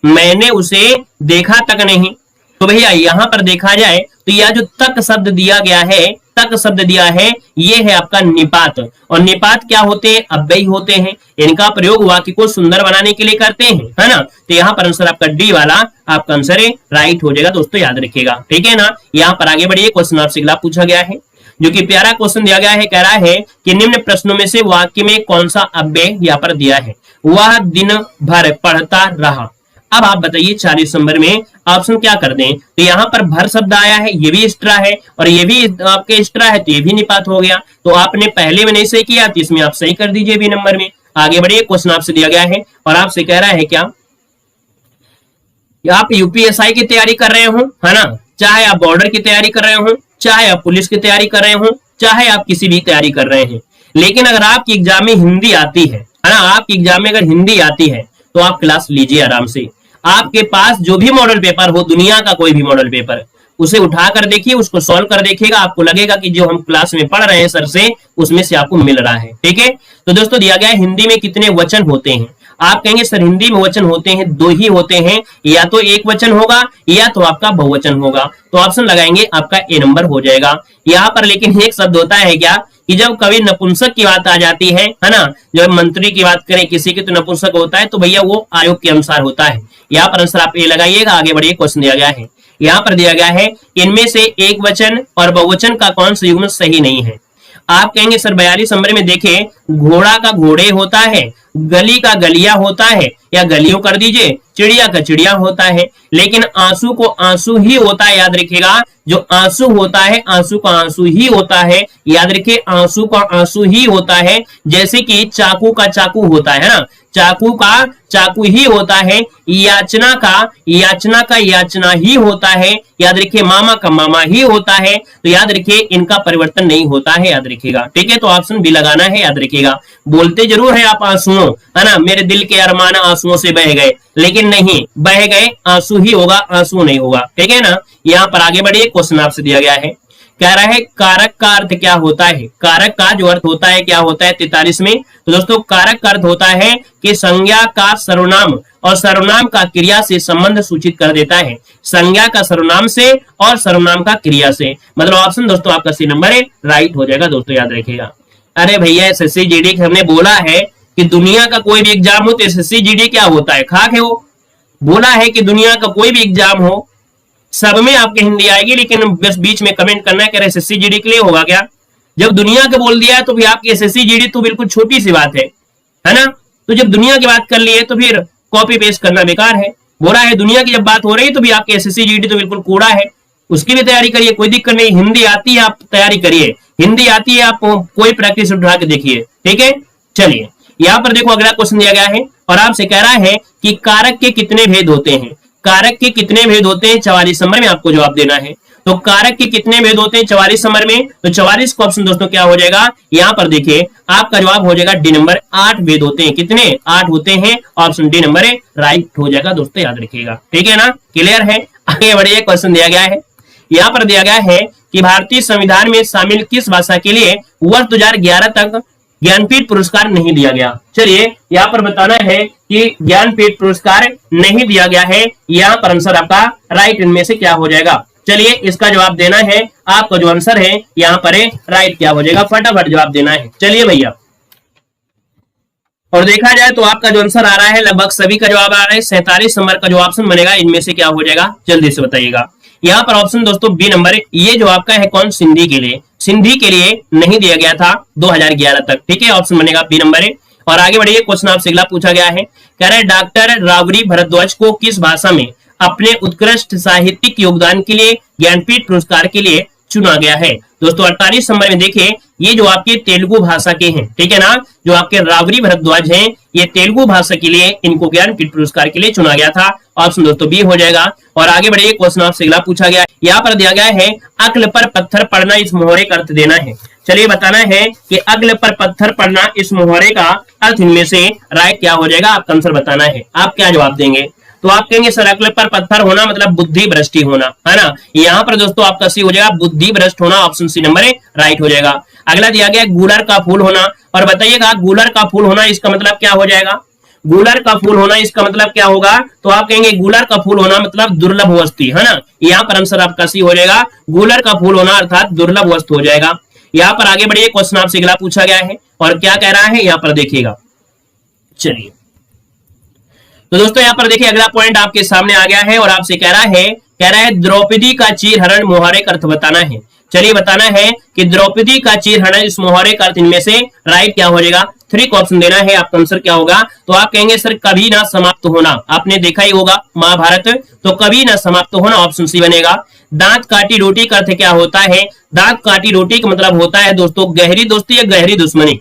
मैंने उसे देखा तक नहीं। तो भैया यहाँ पर देखा जाए तो यह जो तक शब्द दिया गया है, तक शब्द दिया है, ये है आपका निपात। और निपात क्या होते हैं? अव्यय होते हैं। इनका प्रयोग वाक्य को सुंदर बनाने के लिए करते हैं, है ना। तो यहाँ पर आंसर आपका डी वाला आपका आंसर है, राइट हो जाएगा दोस्तों, याद रखिएगा, ठीक है ना। यहाँ पर आगे बढ़िए, क्वेश्चन आपसे अगला पूछा गया है जो कि प्यारा क्वेश्चन दिया गया है। कह रहा है कि निम्न प्रश्नों में से वाक्य में कौन सा अव्यय यहाँ पर दिया है? वह दिन भर पढ़ता रहा। अब आप बताइए 40 नंबर में ऑप्शन क्या कर दें? तो यहाँ पर भर शब्द आया है, ये भी एक्स्ट्रा है और ये भी आपके एक्स्ट्रा है, तो ये भी निपात हो गया। तो आपने पहले में नहीं सही किया तो इसमें आप सही कर दीजिए बी नंबर में। आगे बढ़िए, क्वेश्चन आपसे दिया गया है और आपसे कह रहा है क्या आप यूपीएसआई की तैयारी कर रहे हो, है ना, चाहे आप बॉर्डर की तैयारी कर रहे हो, चाहे आप पुलिस की तैयारी कर रहे हो, चाहे आप किसी भी तैयारी कर रहे हैं, लेकिन अगर आपकी एग्जाम में हिंदी आती है ना, आपकी एग्जाम में अगर हिंदी आती है तो आप क्लास लीजिए आराम से। आपके पास जो भी मॉडल पेपर हो, दुनिया का कोई भी मॉडल पेपर, उसे उठा कर देखिए, उसको सॉल्व कर देखिएगा, आपको लगेगा कि जो हम क्लास में पढ़ रहे हैं सर से, उसमें से आपको मिल रहा है, ठीक है। तो दोस्तों दिया गया है हिंदी में कितने वचन होते हैं? आप कहेंगे सर हिंदी में वचन होते हैं, दो ही होते हैं, या तो एक वचन होगा या तो आपका बहुवचन होगा। तो ऑप्शन लगाएंगे, आपका ए नंबर हो जाएगा। यहाँ पर लेकिन एक शब्द होता है क्या कि जब कभी नपुंसक की बात आ जाती है ना, जब मंत्री की बात करें किसी की तो नपुंसक होता है, तो भैया वो आयोग के अनुसार होता है। यहाँ पर आंसर आप ए लगाइएगा। आगे बढ़िए, क्वेश्चन दिया गया है, यहाँ पर दिया गया है इनमें से एक वचन और बहुवचन का कौन सा युग्म सही नहीं है? आप कहेंगे सर 42 नंबर में देखें, घोड़ा का घोड़े होता है, गली का गलिया होता है, या गलियों कर दीजिए, चिड़िया का चिड़िया होता है, लेकिन आंसू को आंसू ही होता है, याद रखिएगा। जो आंसू होता है, आंसू का आंसू ही होता है, याद रखिए, आंसू का आंसू ही होता है। जैसे कि चाकू का चाकू होता है ना, चाकू का चाकू ही होता है, याचना का याचना ही होता है, याद रखिए, मामा का मामा ही होता है। तो याद रखिए इनका परिवर्तन नहीं होता है, याद रखिएगा, ठीक है। तो ऑप्शन बी लगाना है, याद रखिएगा। बोलते जरूर है आप आंसुओं, है ना, मेरे दिल के अरमान आंसुओं से बह गए, लेकिन नहीं, बह गए आंसू ही होगा, आंसू नहीं होगा, ठीक है ना। यहाँ पर आगे बढ़िए, क्वेश्चन आपसे दिया गया है, कह रहा है कारक का अर्थ क्या होता है? कारक का जो अर्थ होता है क्या होता है 43 में? तो दोस्तों कारक का अर्थ होता है कि संज्ञा का सर्वनाम और सर्वनाम का क्रिया से संबंध सूचित कर देता है। संज्ञा का सर्वनाम से और सर्वनाम का क्रिया से, मतलब ऑप्शन दोस्तों आपका सी नंबर है, राइट हो जाएगा दोस्तों, याद रखिएगा। अरे भैया एसएससी जीडी हमने बोला है कि दुनिया का कोई भी एग्जाम हो तो एसएससी जीडी क्या होता है? खाक है वो। बोला है कि दुनिया का कोई भी एग्जाम हो सब में आपके हिंदी आएगी, लेकिन बस बीच में कमेंट करना है कि एसएससी जीडी के लिए होगा क्या? जब दुनिया का बोल दिया है तो फिर आपकी एसएससी जीडी तो बिल्कुल छोटी सी बात है ना। तो जब दुनिया की बात कर ली है तो फिर कॉपी पेस्ट करना बेकार है। बोला है दुनिया की जब बात हो रही है तो भी आपकी एसएससी जीडी तो बिल्कुल कूड़ा है, उसकी भी तैयारी करिए, कोई दिक्कत नहीं। हिंदी आती है आप तैयारी करिए, हिंदी आती है आप कोई प्रैक्टिस उठा के देखिए, ठीक है। चलिए यहाँ पर देखो अगला क्वेश्चन दिया गया है और आपसे कह रहा है कि कारक के कितने भेद होते हैं? कारक के कितने भेद होते हैं 44 नंबर में आपको जवाब देना है। तो कारक के कितने भेद होते हैं 44 नंबर में? तो 44 का ऑप्शन दोस्तों क्या हो जाएगा? यहाँ पर देखिए आपका जवाब हो जाएगा डी नंबर, 8 भेद होते हैं। कितने? 8 होते हैं, ऑप्शन डी नंबर है, राइट हो जाएगा दोस्तों, याद रखिएगा, ठीक है ना, क्लियर है। आगे बढ़िए, क्वेश्चन दिया गया है, यहाँ पर दिया गया है कि भारतीय संविधान में शामिल किस भाषा के लिए वर्ष 2011 तक ज्ञानपीठ पुरस्कार नहीं दिया गया। चलिए यहाँ पर बताना है कि ज्ञानपीठ पुरस्कार नहीं दिया गया है, यहाँ पर आंसर आपका राइट इनमें से क्या हो जाएगा। चलिए इसका जवाब देना है, आपका जो आंसर है यहाँ पर राइट क्या हो जाएगा, फटाफट जवाब देना है। चलिए भैया, और देखा जाए तो आपका जो आंसर आ रहा है लगभग सभी का जवाब आ रहा है। 47 नंबर का जो ऑप्शन बनेगा इनमें से क्या हो जाएगा, जल्दी से बताइएगा। यहाँ पर ऑप्शन दोस्तों बी नंबर, ये जो आपका है कौन, सिंधी के लिए, सिंधी के लिए नहीं दिया गया था 2011 तक, ठीक है, ऑप्शन बनेगा बी नंबर। और आगे बढ़िए, क्वेश्चन आपसे अगला पूछा गया है, कह रहा है डॉक्टर रावरी भारद्वाज को किस भाषा में अपने उत्कृष्ट साहित्यिक योगदान के लिए ज्ञानपीठ पुरस्कार के लिए चुना गया है। दोस्तों 48 नंबर में देखिए, ये जो आपके तेलुगु भाषा के हैं, ठीक है ना, जो आपके रावरी भारद्वाज हैं, ये तेलुगु भाषा के लिए इनको ज्ञानपीठ पुरस्कार के लिए चुना गया था। ऑप्शन दोस्तों बी हो जाएगा। और आगे बढ़िए, क्वेश्चन आपसे अगला पूछा गया, यहाँ पर दिया गया है अक्ल पर पत्थर पड़ना, इस मुहावरे का अर्थ देना है। चलिए बताना है कि अक्ल पर पत्थर पड़ना, इस मुहावरे का अर्थ इनमें से राइट क्या हो जाएगा, आपका आंसर बताना है। आप क्या जवाब देंगे, तो आप कहेंगे सर अक्ल पर पत्थर होना मतलब बुद्धि भ्रष्टि होना, है ना। यहाँ पर दोस्तों आपका सी हो जाएगा बुद्धि भ्रष्ट होना, ऑप्शन सी नंबर राइट हो जाएगा। अगला दिया गया गूलर का फूल होना, और बताइएगा गूलर का फूल होना इसका मतलब क्या हो जाएगा, गूलर का फूल होना इसका मतलब क्या होगा, तो आप कहेंगे गूलर का फूल होना मतलब दुर्लभ वस्तु, है ना। यहाँ पर आंसर आपका सी हो जाएगा, गूलर का फूल होना अर्थात दुर्लभ वस्तु हो जाएगा। यहाँ पर आगे बढ़िए, क्वेश्चन आपसे अगला पूछा गया है और क्या कह रहा है यहाँ पर देखिएगा। चलिए तो दोस्तों यहाँ पर देखिए, अगला पॉइंट आपके सामने आ गया है और आपसे कह रहा है द्रौपदी का चीरहरण मुहावरे का अर्थ बताना है। चलिए बताना है कि द्रौपदी का चीरहरण, इस मुहावरे का अर्थ इनमें से राइट क्या हो जाएगा। 3 का ऑप्शन देना है, आपका आंसर क्या होगा, तो आप कहेंगे सर कभी ना समाप्त होना, आपने देखा ही होगा महाभारत, तो कभी ना समाप्त होना, ऑप्शन सी बनेगा। दांत काटी रोटी का अर्थ क्या होता है, दांत काटी रोटी का मतलब होता है दोस्तों गहरी दोस्ती या गहरी दुश्मनी।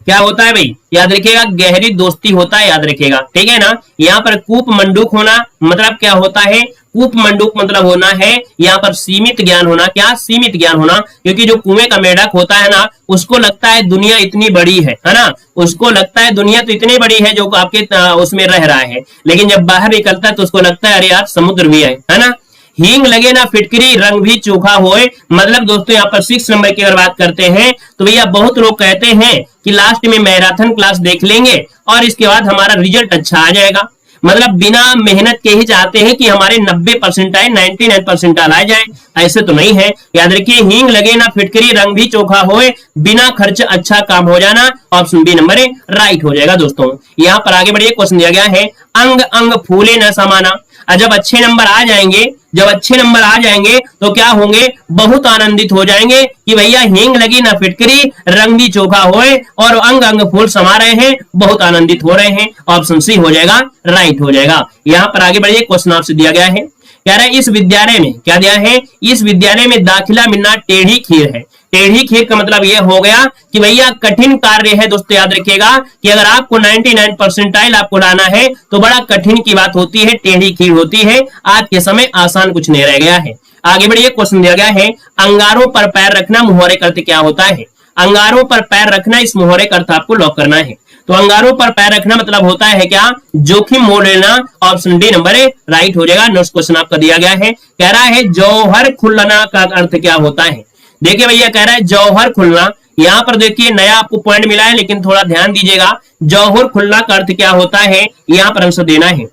क्या होता है भाई, याद रखिएगा गहरी दोस्ती होता है, याद रखिएगा, ठीक है ना। यहाँ पर कूप मंडूक होना मतलब क्या होता है, कूप मंडूक मतलब होना है यहाँ पर सीमित ज्ञान होना, क्या सीमित ज्ञान होना, क्योंकि जो कुएं का मेढक होता है ना, उसको लगता है दुनिया इतनी बड़ी है ना, उसको लगता है दुनिया तो इतनी बड़ी है जो आपके उसमें रह रहा है, लेकिन जब बाहर निकलता है तो उसको लगता है अरे यार समुद्र भी है ना। हींग लगे ना फिटकरी रंग भी चोखा होए, मतलब दोस्तों यहाँ पर 6 नंबर की अगर बात करते हैं तो भैया बहुत लोग कहते हैं कि लास्ट में मैराथन क्लास देख लेंगे और इसके बाद हमारा रिजल्ट अच्छा आ जाएगा, मतलब बिना मेहनत के ही चाहते हैं कि हमारे 90% आए, 99% आ जाए, ऐसे तो नहीं है। याद रखिए, हींग लगे ना फिटकरी रंग भी चोखा होए, बिना खर्च अच्छा काम हो जाना, ऑप्शन बी नंबर राइट हो जाएगा। दोस्तों यहाँ पर आगे बढ़िए, क्वेश्चन दिया गया है अंग अंग फूले न समाना, जब अच्छे नंबर आ जाएंगे, जब अच्छे नंबर आ जाएंगे तो क्या होंगे, बहुत आनंदित हो जाएंगे कि भैया हींग लगी ना फिटकरी रंग भी चोखा होए और अंग अंग फूल समा रहे हैं, बहुत आनंदित हो रहे हैं, ऑप्शन सी हो जाएगा, राइट हो जाएगा। यहाँ पर आगे बढ़िए, क्वेश्चन आपसे दिया गया है, कह रहा है इस विद्यालय में, क्या दिया है, इस विद्यालय में दाखिला मिलना टेढ़ी खीर है। टेढ़ी खीर का मतलब यह हो गया कि भैया कठिन कार्य है। दोस्तों याद रखिएगा कि अगर आपको 99% आपको लाना है तो बड़ा कठिन की बात होती है, टेढ़ी खीर होती है, आज के समय आसान कुछ नहीं रह गया है। आगे बढ़िए, क्वेश्चन दिया गया है अंगारों पर पैर रखना मुहावरे का अर्थ क्या होता है। अंगारों पर पैर रखना, इस मुहावरे का अर्थ आपको लॉक करना है। तो अंगारों पर पैर रखना मतलब होता है क्या, जोखिम मोल लेना, ऑप्शन डी नंबर राइट हो जाएगा। नेक्स्ट क्वेश्चन आपका दिया गया है, कह रहा है जौहर खुलना का अर्थ क्या होता है। देखिए भैया कह रहा है जौहर खुलना, यहाँ पर देखिए नया आपको पॉइंट मिला है लेकिन थोड़ा ध्यान दीजिएगा, जौहर खुलना का अर्थ क्या होता है, यहाँ पर आंसर देना है।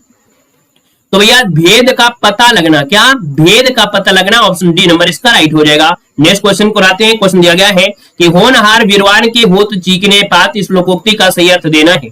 तो भैया भेद का पता लगना, क्या भेद का पता लगना, ऑप्शन डी नंबर इसका राइट हो जाएगा। नेक्स्ट क्वेश्चन को आते हैं, क्वेश्चन दिया गया है कि होनहार वीरवान की होत चीकने पात, इस लोकोक्ति का सही अर्थ देना है।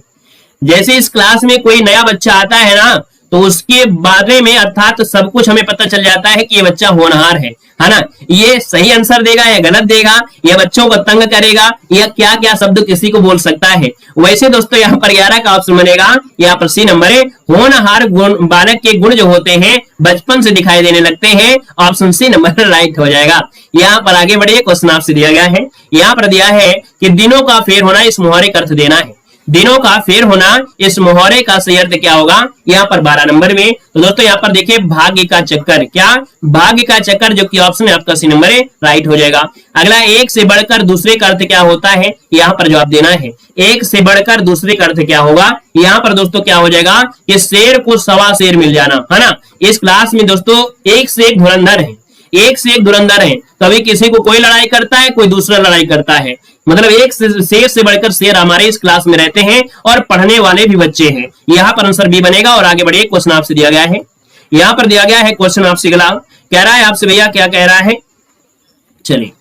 जैसे इस क्लास में कोई नया बच्चा आता है ना, तो उसके बारे में अर्थात सब कुछ हमें पता चल जाता है कि ये बच्चा होनहार है ना। ये सही आंसर देगा या गलत देगा, या बच्चों को तंग करेगा, या क्या क्या शब्द किसी को बोल सकता है। वैसे दोस्तों यहाँ पर 11 का ऑप्शन बनेगा, यहाँ पर सी नंबर है, होनहार बालक के गुण जो होते हैं बचपन से दिखाई देने लगते हैं, ऑप्शन सी नंबर राइट हो जाएगा। यहाँ पर आगे बढ़िए, क्वेश्चन आपसे दिया गया है, यहाँ पर दिया है कि दिनों का फेर होना, इस मुहावरे का अर्थ देना है। दिनों का फेर होना, इस मुहावरे का सही अर्थ क्या होगा, यहाँ पर 12 नंबर में। तो दोस्तों यहाँ पर देखिए भाग्य का चक्कर, क्या भाग्य का चक्कर, जो कि ऑप्शन है आपका सी नंबर राइट हो जाएगा। अगला एक से बढ़कर दूसरे का अर्थ क्या होता है, यहाँ पर जवाब देना है। एक से बढ़कर दूसरे का अर्थ क्या होगा, यहाँ पर दोस्तों क्या हो जाएगा कि शेर को सवा शेर मिल जाना, है ना। इस क्लास में दोस्तों एक से एक धुरंधर है, एक से एक धुरंधर है, कभी किसी को कोई लड़ाई करता है, कोई दूसरा लड़ाई करता है, मतलब एक शेर से बढ़कर शेर हमारे इस क्लास में रहते हैं और पढ़ने वाले भी बच्चे हैं। यहाँ पर आंसर बी बनेगा। और आगे बढ़िए, क्वेश्चन आपसे दिया गया है, यहाँ पर दिया गया है क्वेश्चन आपसे अगला कह रहा है आपसे, भैया क्या कह रहा है, चलिए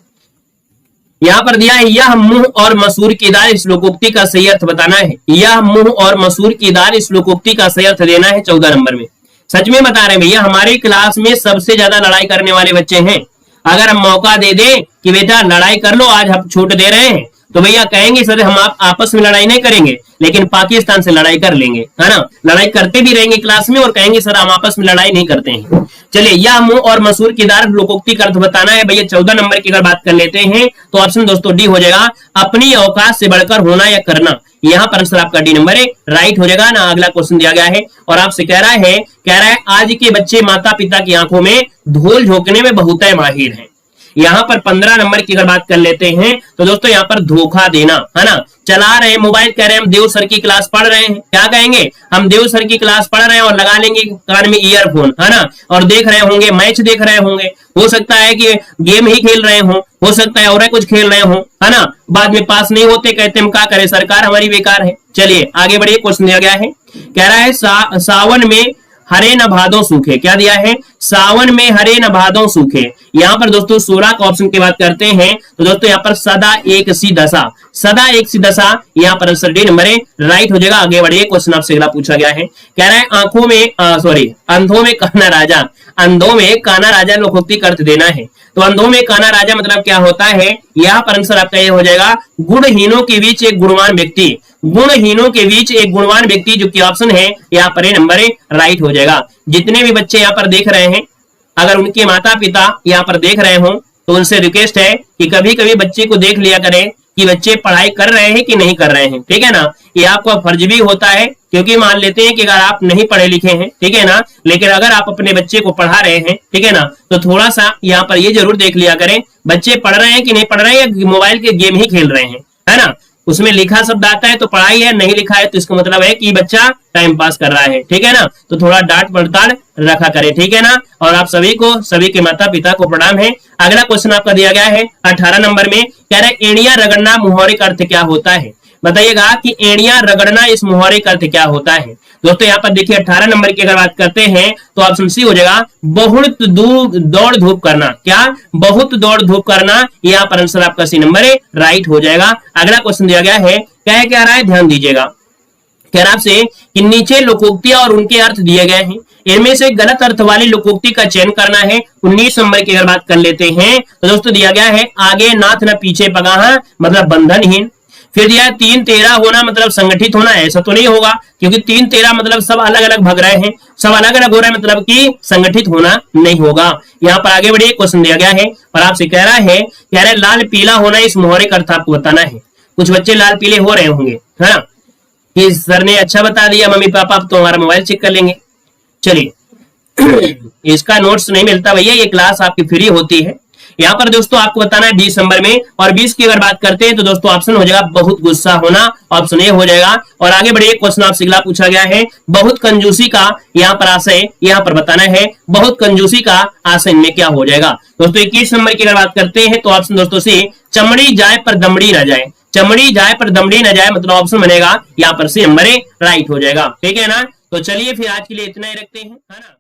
यहाँ पर दिया है, यह मुंह और मसूर की दाल इस लोकोक्ति का सही अर्थ बताना है। यह मुंह और मसूर की दाल इस लोकोक्ति का सही अर्थ देना है 14 नंबर में। सच में बता रहे हैं भैया, हमारी क्लास में सबसे ज्यादा लड़ाई करने वाले बच्चे हैं। अगर हम मौका दे दें कि बेटा लड़ाई कर लो, आज हम छूट दे रहे हैं, तो भैया कहेंगे सर हम आप आपस में लड़ाई नहीं करेंगे, लेकिन पाकिस्तान से लड़ाई कर लेंगे, है ना। लड़ाई करते भी रहेंगे क्लास में और कहेंगे सर हम आपस में लड़ाई नहीं करते हैं। चलिए, यह मुंह और मसूर की दाल लोकोक्ति का अर्थ बताना है भैया। 14 नंबर की अगर बात कर लेते हैं तो ऑप्शन दोस्तों डी हो जाएगा, अपनी औकात से बढ़कर होना या करना। यहाँ पर आंसर आपका डी नंबर है, राइट हो जाएगा ना। अगला क्वेश्चन दिया गया है और आपसे कह रहा है आज के बच्चे माता पिता की आंखों में धूल झोंकने में बहुत माहिर हैं। यहाँ पर 15 नंबर की अगर बात कर लेते हैं तो दोस्तों यहाँ पर धोखा देना, है ना। चला रहे हैं मोबाइल, कह रहे हैं हम देव सर की क्लास पढ़ रहे हैं, क्या कहेंगे, हम देव सर की क्लास पढ़ रहे हैं और लगा लेंगे कान में ईयरफोन, है ना, और देख रहे होंगे, मैच देख रहे होंगे, हो सकता है कि गेम ही खेल रहे हो सकता है और कुछ खेल रहे हो, है ना। बाद में पास नहीं होते, कहते हम क्या करें, सरकार हमारी बेकार है। चलिए आगे बढ़िए, क्वेश्चन दिया गया है, कह रहा है सावन में हरे न भादों सूखे। क्या दिया है, सावन में हरे न भादों सूखे। यहाँ पर दोस्तों 16 का ऑप्शन की बात करते हैं तो दोस्तों यहाँ पर सदा एक सी दशा, सदा एक सी दशा, यहाँ पर आंसर डी नंबर है, राइट हो जाएगा। आगे बढ़िए, क्वेश्चन आपसे अगला पूछा गया है, कह रहा है आंखों में अंधों में काना राजा, अंधों में काना राजा लोकोक्ति का अर्थ देना है। तो अंधों में काना राजा मतलब क्या होता है, यहाँ पर आंसर आपका ये हो जाएगा, गुणहीनों के बीच एक गुणवान व्यक्ति, गुणहीनों के बीच एक गुणवान व्यक्ति, जो कि ऑप्शन है यहाँ पर नंबर है, राइट हो जाएगा। जितने भी बच्चे यहाँ पर देख रहे हैं, अगर उनके माता पिता यहाँ पर देख रहे हो तो उनसे रिक्वेस्ट है कि कभी कभी बच्चे को देख लिया करें कि बच्चे पढ़ाई कर रहे हैं कि नहीं कर रहे हैं, ठीक है ना। ये आपका फर्ज भी होता है, क्योंकि मान लेते हैं कि अगर आप नहीं पढ़े लिखे हैं, ठीक है ना, लेकिन अगर आप अपने बच्चे को पढ़ा रहे हैं, ठीक है ना, तो थोड़ा सा यहाँ पर ये जरूर देख लिया करें बच्चे पढ़ रहे हैं कि नहीं पढ़ रहे हैं, या मोबाइल के गेम ही खेल रहे हैं, है ना। उसमें लिखा शब्द आता है तो पढ़ाई है, नहीं लिखा है तो इसका मतलब है कि बच्चा टाइम पास कर रहा है, ठीक है ना। तो थोड़ा डांट पड़ताल रखा करे, ठीक है ना। और आप सभी को, सभी के माता पिता को प्रणाम है। अगला क्वेश्चन आपका दिया गया है 18 नंबर में, कह रहे हैं एड़ियां रगड़ना मुहावरे का अर्थ क्या होता है। बताइएगा कि एड़ियां रगड़ना इस मुहावरे का अर्थ क्या होता है। दोस्तों यहाँ पर देखिए 18 नंबर की अगर बात करते हैं तो ऑप्शन सी हो जाएगा, बहुत दौड़ धूप करना। क्या, बहुत दौड़ धूप करना, यहाँ पर आंसर आपका सी नंबर है, राइट हो जाएगा। अगला क्वेश्चन दिया गया है, क्या रहा है, ध्यान दीजिएगा, कह रहा आपसे कि नीचे लोकोक्तियां और उनके अर्थ दिए गए हैं, इनमें से गलत अर्थ वाली लोकोक्ति का चयन करना है। 19 नंबर की अगर बात कर लेते हैं तो दोस्तों दिया गया है, आगे नाथ न पीछे पगाहा मतलब बंधनहीन। फिर दिया है 3 13 होना मतलब संगठित होना, ऐसा तो नहीं होगा, क्योंकि 3 13 मतलब सब अलग अलग भग रहे हैं, सब अलग अलग हो रहे हैं, मतलब कि संगठित होना नहीं होगा। यहाँ पर आगे बढ़िए, क्वेश्चन दिया गया है और आपसे कह रहा है लाल पीला होना इस मुहावरे का अर्थ आपको बताना है। कुछ बच्चे लाल पीले हो रहे होंगे, है ना, कि सर ने अच्छा बता दिया, मम्मी पापा अब तो हमारा मोबाइल चेक कर लेंगे। चलिए इसका नोट्स नहीं मिलता भैया, ये क्लास आपकी फ्री होती है। यहाँ पर दोस्तों आपको बताना है 20 नंबर में, और 20 की अगर बात करते हैं तो दोस्तों ऑप्शन हो जाएगा बहुत गुस्सा होना, ऑप्शन ए हो जाएगा। और आगे बढ़िए, क्वेश्चन आपसे अगला पूछा गया है, बहुत कंजूसी का यहाँ पर आशय यहाँ पर बताना है, बहुत कंजूसी का आशय में क्या हो जाएगा। दोस्तों 21 नंबर की अगर बात करते हैं तो ऑप्शन दोस्तों से, चमड़ी जाए पर दमड़ी ना जाए, चमड़ी जाए पर दमड़ी ना जाए मतलब ऑप्शन बनेगा यहाँ पर सी नंबर राइट हो जाएगा, ठीक है ना। तो चलिए फिर आज के लिए इतना ही रखते हैं, है ना।